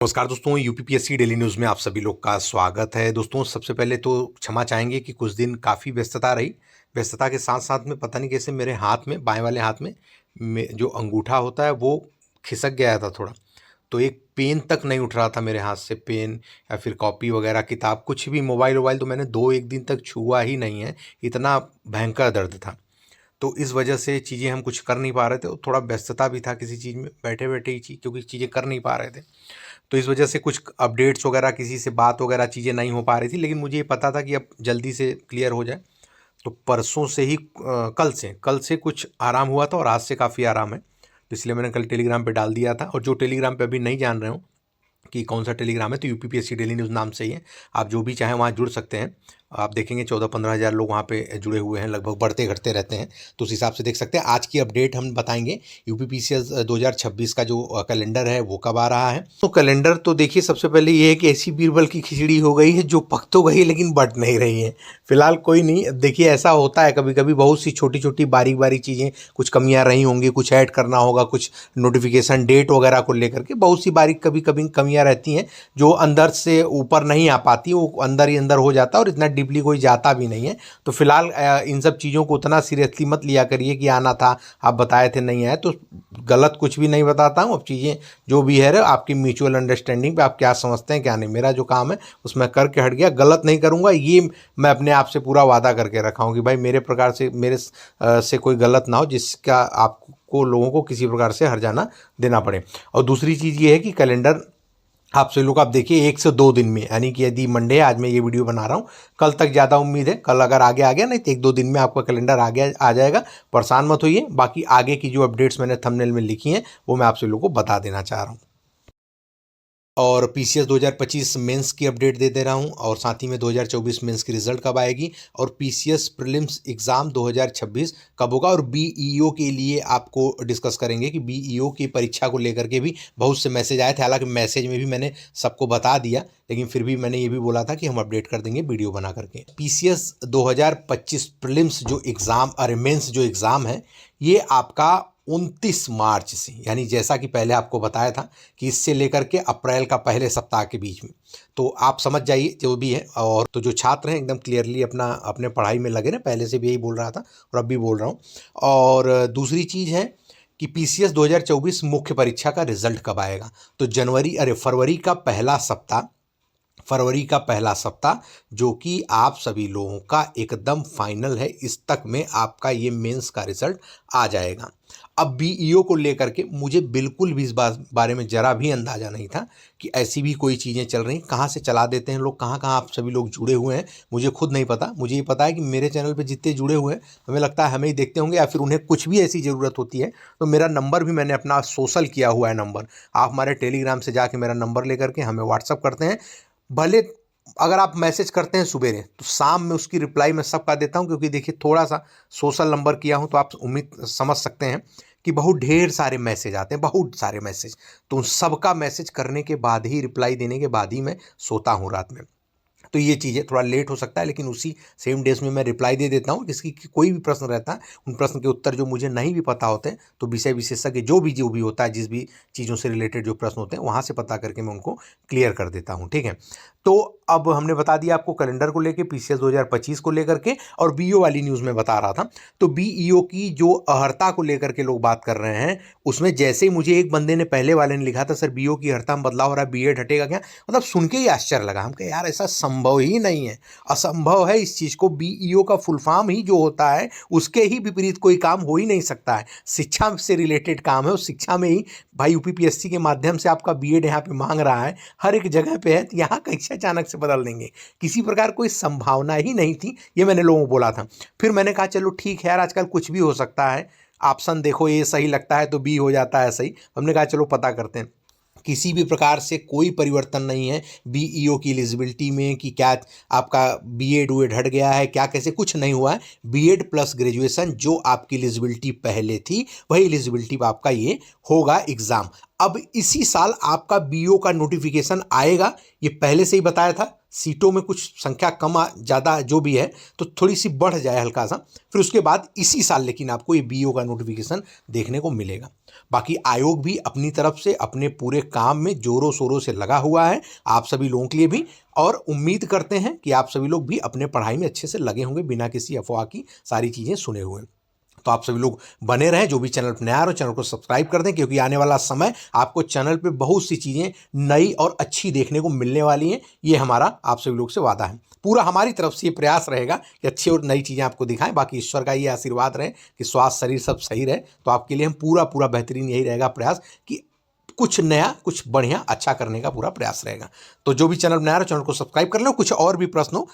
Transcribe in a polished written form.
नमस्कार दोस्तों, UPPSC daily news में आप सभी लोग का स्वागत है। दोस्तों, सबसे पहले तो क्षमा चाहेंगे कि कुछ दिन काफ़ी व्यस्तता रही। व्यस्तता के साथ साथ में पता नहीं कैसे मेरे हाथ में, बाएं वाले हाथ में जो अंगूठा होता है वो खिसक गया था थोड़ा। तो एक पेन तक नहीं उठ रहा था मेरे हाथ से, पेन या फिर कॉपी वगैरह, किताब, कुछ भी, मोबाइल वोबाइल तो मैंने 2-1 दिन तक छुआ ही नहीं है। इतना भयंकर दर्द था। तो इस वजह से चीज़ें हम कुछ कर नहीं पा रहे थे और थोड़ा व्यस्तता भी था किसी चीज़ में, बैठे बैठे ही क्योंकि चीज़ें कर नहीं पा रहे थे। तो इस वजह से कुछ अपडेट्स वगैरह, किसी से बात वगैरह, चीज़ें नहीं हो पा रही थी। लेकिन मुझे ये पता था कि अब जल्दी से क्लियर हो जाए। तो परसों से ही कल से कुछ आराम हुआ था और आज से काफ़ी आराम है। तो इसलिए मैंने कल टेलीग्राम पे डाल दिया था। और जो टेलीग्राम पे अभी नहीं जान रहे हो कि कौन सा टेलीग्राम है, तो यूपीपीएससी डेली न्यूज़ नाम से ही है। आप जो भी चाहें वहाँ जुड़ सकते हैं। आप देखेंगे 14-15 हज़ार लोग वहाँ पे जुड़े हुए हैं, लगभग बढ़ते घटते रहते हैं। तो उस हिसाब से देख सकते हैं। आज की अपडेट हम बताएंगे। यूपीपीसीएस 2026 का जो कैलेंडर है वो कब आ रहा है। तो कैलेंडर तो देखिए, सबसे पहले ये है कि ऐसी बीरबल की खिचड़ी हो गई है जो पक तो गई लेकिन बट नहीं रही है। फिलहाल कोई नहीं। देखिए, ऐसा होता है कभी कभी, बहुत सी छोटी छोटी बारीक बारीक चीज़ें, कुछ कमियां रही होंगी, कुछ ऐड करना होगा, कुछ नोटिफिकेशन डेट वगैरह को लेकर के बहुत सी बारीक कभी कभी कमियां रहती हैं जो अंदर से ऊपर नहीं आ पाती। वो अंदर ही अंदर हो जाता है और इतना डीपली कोई जाता भी नहीं है। तो फिलहाल इन सब चीज़ों को उतना सीरियसली मत लिया करिए कि आना था, आप बताए थे नहीं आए। तो गलत कुछ भी नहीं बताता हूँ। अब चीज़ें जो भी है आपकी म्यूचुअल अंडरस्टैंडिंग पे, आप क्या समझते हैं क्या नहीं। मेरा जो काम है उसमें करके हट गया, गलत नहीं करूँगा, ये मैं अपने आप से पूरा वादा करके रखा हूँ कि भाई मेरे प्रकार से, मेरे से कोई गलत ना हो जिसका आपको लोगों को किसी प्रकार से हर्जाना देना पड़े। और दूसरी चीज़ ये है कि कैलेंडर आप सभी लोग, आप देखिए 1 से 2 दिन में, यानी कि यदि मंडे है, आज मैं ये वीडियो बना रहा हूँ, कल तक ज़्यादा उम्मीद है। कल अगर आगे आ गया, नहीं तो 1-2 दिन में आपका कैलेंडर आ जाएगा। परेशान मत होइए। बाकी आगे की जो अपडेट्स मैंने थंबनेल में लिखी हैं वो मैं आप सभी लोगों को बता देना चाह रहा हूँ। और पीसीएस 2025 मेंस की अपडेट दे रहा हूँ, और साथ ही में 2024 मेंस की रिजल्ट कब आएगी, और पीसीएस प्रीलिम्स एग्ज़ाम 2026 कब होगा, और बीईओ के लिए आपको डिस्कस करेंगे कि बीईओ की परीक्षा को लेकर के भी बहुत से मैसेज आए थे। हालांकि मैसेज में भी मैंने सबको बता दिया, लेकिन फिर भी मैंने ये भी बोला था कि हम अपडेट कर देंगे वीडियो बना करके। पीसीएस 2025 प्रीलिम्स जो एग्ज़ाम और मेंस जो एग्ज़ाम है, ये आपका 29 मार्च से, यानी जैसा कि पहले आपको बताया था कि इससे लेकर के अप्रैल का पहले सप्ताह के बीच में। तो आप समझ जाइए जो भी है। और तो जो छात्र हैं एकदम क्लियरली अपने पढ़ाई में लगे ना, पहले से भी यही बोल रहा था और अब भी बोल रहा हूँ। और दूसरी चीज़ है कि पीसीएस 2024 मुख्य परीक्षा का रिजल्ट कब आएगा। तो फरवरी का पहला सप्ताह, जो कि आप सभी लोगों का एकदम फाइनल है, इस तक में आपका ये मेंस का रिजल्ट आ जाएगा। अब बीईओ को लेकर के मुझे बिल्कुल भी इस बारे में ज़रा भी अंदाज़ा नहीं था कि ऐसी भी कोई चीज़ें चल रही। कहाँ से चला देते हैं लोग, कहाँ कहाँ आप सभी लोग जुड़े हुए हैं, मुझे खुद नहीं पता। मुझे ये पता है कि मेरे चैनल पे जितने जुड़े हुए हैं, हमें लगता है हमें ही देखते होंगे, या फिर उन्हें कुछ भी ऐसी ज़रूरत होती है तो मेरा नंबर भी मैंने अपना सोशल किया हुआ है नंबर। आप हमारे टेलीग्राम से जाके मेरा नंबर लेकर के हमें व्हाट्सअप करते हैं। भले अगर आप मैसेज करते हैं सुबेरे, तो शाम में उसकी रिप्लाई मैं सबका देता हूं, क्योंकि देखिए थोड़ा सा सोशल नंबर किया हूं तो आप उम्मीद समझ सकते हैं कि बहुत ढेर सारे मैसेज आते हैं, बहुत सारे मैसेज। तो उन सबका मैसेज करने के बाद ही, रिप्लाई देने के बाद ही मैं सोता हूं रात में। तो ये चीज़ें थोड़ा लेट हो सकता है, लेकिन उसी सेम डेज में मैं रिप्लाई दे देता हूँ। जिसकी कोई भी प्रश्न रहता है, उन प्रश्न के उत्तर जो मुझे नहीं भी पता होते हैं, तो विषय विशेषज्ञ जो भी होता है, जिस भी चीज़ों से रिलेटेड जो प्रश्न होते हैं, वहाँ से पता करके मैं उनको क्लियर कर देता हूँ। ठीक है। तो अब हमने बता दिया आपको कैलेंडर को लेकर, पीसीएस 2025 को लेकर के, और बीईओ वाली न्यूज़ में बता रहा था। तो बीईओ की जो अर्हता को लेकर के लोग बात कर रहे हैं, उसमें जैसे ही मुझे एक बंदे ने, पहले वाले ने लिखा था, सर बीईओ की अर्हता में बदलाव हो रहा है, बीएड हटेगा क्या। मतलब सुन के ही आश्चर्य लगा। हम कहे यार ऐसा संभव ही नहीं है, असंभव है इस चीज़ को। बीईओ का फुल फॉर्म ही जो होता है, उसके ही विपरीत कोई काम हो ही नहीं सकता है। शिक्षा से रिलेटेड काम है, उस शिक्षा में ही भाई यूपीपीएससी के माध्यम से आपका बीएड यहाँ पे मांग रहा है, हर एक जगह पे है। तो यहाँ कैसे अचानक से बदल देंगे, किसी प्रकार कोई संभावना ही नहीं थी। ये मैंने लोगों को बोला था। फिर मैंने कहा चलो ठीक है यार, आजकल कुछ भी हो सकता है, ऑप्शन देखो, ये सही लगता है तो बी हो जाता है सही। हमने कहा चलो पता करते हैं। किसी भी प्रकार से कोई परिवर्तन नहीं है बीईओ की एलिजिबिलिटी में, कि क्या आपका बीएड वेड हट गया है, क्या कैसे, कुछ नहीं हुआ है। बीएड प्लस ग्रेजुएशन जो आपकी एलिजिबिलिटी पहले थी, वही एलिजिबिलिटी पर आपका ये होगा एग्ज़ाम। अब इसी साल आपका बीओ का नोटिफिकेशन आएगा। ये पहले से ही बताया था, सीटों में कुछ संख्या कम ज़्यादा जो भी है तो थोड़ी सी बढ़ जाए हल्का सा, फिर उसके बाद इसी साल लेकिन आपको ये बीओ का नोटिफिकेशन देखने को मिलेगा। बाकी आयोग भी अपनी तरफ से अपने पूरे काम में जोरों शोरों से लगा हुआ है, आप सभी लोगों के लिए भी, और उम्मीद करते हैं कि आप सभी लोग भी अपने पढ़ाई में अच्छे से लगे होंगे, बिना किसी अफवाह की सारी चीज़ें सुने हुए। तो आप सभी लोग बने रहें, जो भी चैनल पर नया आ रहे हो चैनल को सब्सक्राइब कर दें, क्योंकि आने वाला समय आपको चैनल पे बहुत सी चीज़ें नई और अच्छी देखने को मिलने वाली हैं। ये हमारा आप सभी लोग से वादा है। पूरा हमारी तरफ से ये प्रयास रहेगा कि अच्छी और नई चीज़ें आपको दिखाएं। बाकी ईश्वर का ये आशीर्वाद रहे कि स्वास्थ्य शरीर सब सही रहे, तो आपके लिए हम पूरा बेहतरीन यही रहेगा प्रयास कि कुछ नया कुछ बढ़िया अच्छा करने का पूरा प्रयास रहेगा। तो जो भी चैनल नया है चैनल को सब्सक्राइब कर लो। कुछ और भी प्रश्न हो